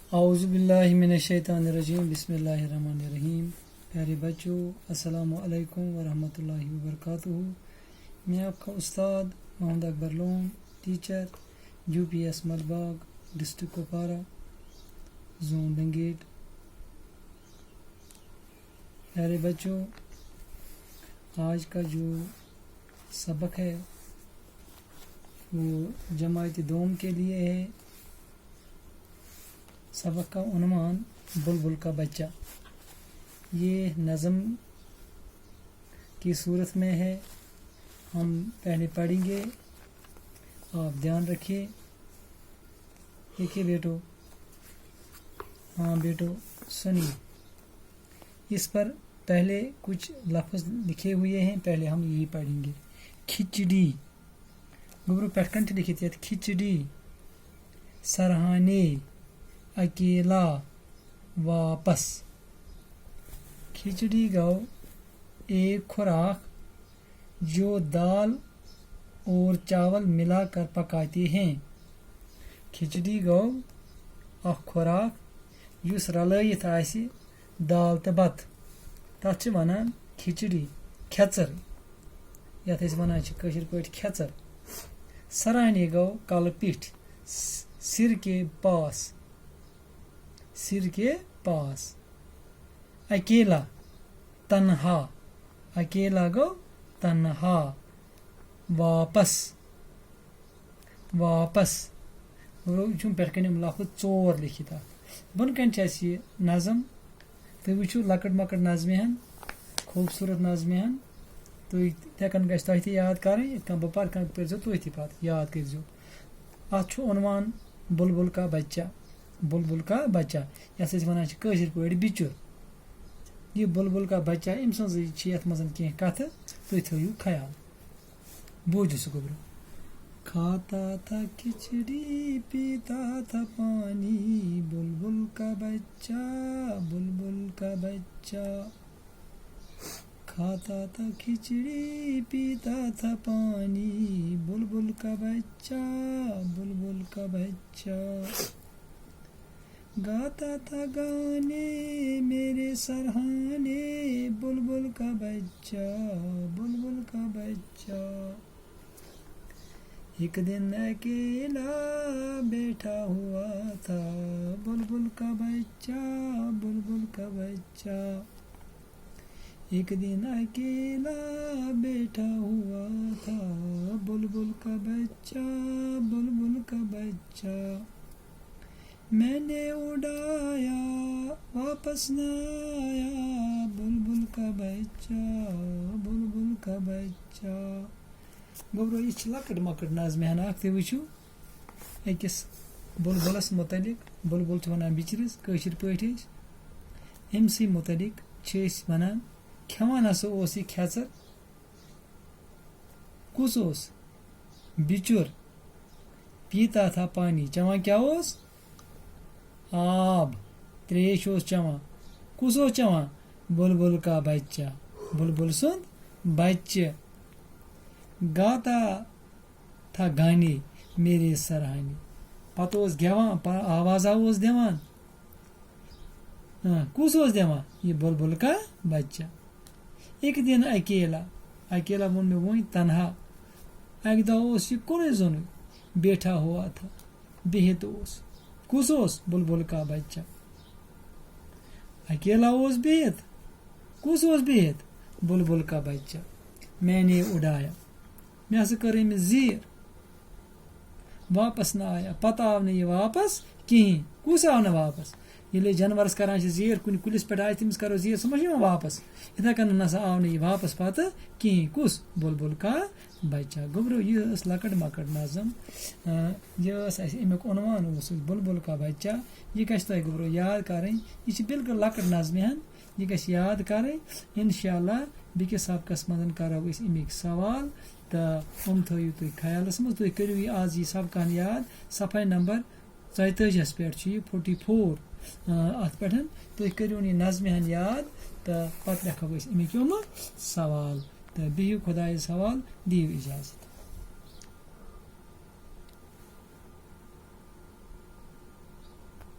औज़ुबिल्लाहि मिनश्शैतानिर्रजीम बिस्मिल्लाहिर्रहमानिर्रहीम। प्यारे बच्चों, अस्सलामु अलैकुम वरहमतुल्लाहि वबरकातुहू। मैं आपका उस्ताद Mohammad Akbar Lone, teacher UPS Malbagh, district Kupwara, zone बेंगेट। प्यारे बच्चों, आज का जो सबक है वो जमात दोम के लिए है। सबक का उन्वान बुलबुल का बच्चा। ये नज़म की सूरत में है। हम पहले पढ़ेंगे, आप ध्यान रखिए। देखिए बेटो, हाँ बेटो सुनिए। इस पर पहले कुछ लफ्ज़ लिखे हुए हैं, पहले हम यही पढ़ेंगे। खिचड़ी गुरु पैटकंठ लिखी थी। खिचड़ी, सरहाने, अकेला, वापस। खिचड़ी गौ एक खुराक जो दाल और चावल मिलाकर पकाते हैं। खिचड़ी गौ अख खुराक युस रलयित आसि दाल तो बत, तथ छ वनान खिचड़ी, खेचर, यथ अस वनान छ कशिर पट खेचर। सराहने गौ कल पिठ, सिर के पास, सिर के पास। अकेला, तन्हा, अकेला गो तन्हा। वापस, वापस पे लफ्ज 4 लिखित। बन कन यह नज़म तुम वो लकट मकट नज़में हन, खूबसूरत नज़में हन। तुम तह याद कर बह पर पो तुम पे याद करो। अत उन्वान बुलबुल का बच्चा। बुलबुल का बच्चा यस वन कशिर पे बिचुर। यह बुलबुल का बच्चा अम सत मज कह कथ तुम थो ख्याल। बूझ सो गुब्रो। खाता था खिचड़ी, पीता था पानी, बुलबुल का बच्चा, बुलबुल का बच्चा। खाता था खिचड़ी, पीता था पानी, बुलबुल का बच्चा, बुलबुल का बच्चा। गाता था गाने मेरे सरहाने, बुलबुल का बच्चा, बुलबुल का बच्चा। एक दिन अकेला बैठा हुआ था, बुलबुल का बच्चा, बुलबुल का बच्चा। एक दिन अकेला बैठा हुआ था, बुलबुल का बच्चा, बुलबुल का बच्चा। मैंने उड़ाया वापस न आया, बुलबुल का बच्चा, बुलबुल का बच्चा। गोब्रो यह लकट मकट नज़में वो अकिस बुलबुलस मुतलिक। बुलबुल वन बिचरस कशिर पे अमसी मुतलिक वन खेवान हसा यह खेचर। कुस बिचुर, पीता था पानी, चवान क्या आब, त्रेश चवान। कुस चवान? बुलबुल का बच्चा, बुलबुल सुंद बच्चे। गाता था गाने मेरे सराहने, पत गेवान, आवाजा दिवान। कुस दिवान? ये बुलबुल का बच्चा। एक दिन अकेला, अकेला वो मे वो तन्हा। अक दह कुन जुन बैठा हुआ था, बिहित। कुस बुलबुल का बच्चा। अकेला बिहित। कुस बिहित? बुलबुल का बच्चा। मैंने उड़ाया, मे हसा कर जीर, वापस ना आया। पता आव न वापस कहें। कुस आव न वापस? ये जानवरस करान जीर, कुन कुलिस पे आए तमिस करो जीर, सह मा वापस। इथे कन नसा आव न वापस पत कहें। कुस? बुलबुल का बच्चा। गोब्रो यह लकट मकट नज़म, यह अमुक उन्वान बुलबुल का बच्चा। यह गो गोब्रो याद करें। यह बिल्कुल लकट नज़में हन, यह ग याद करें। इंशाअल्लाह बिकिस सबकस मज करो अमिक सवाल, तो थो तुम ख्यालस मज। तुम करो आज यह सबकान याद। सफ़ा नंबर 44 पे 44 अत पे तुम करो यह नज़में हन याद, तो पे लेखो अमिक सवाल। तो बिहु खुदायस हवाल, दियो इजाज़त।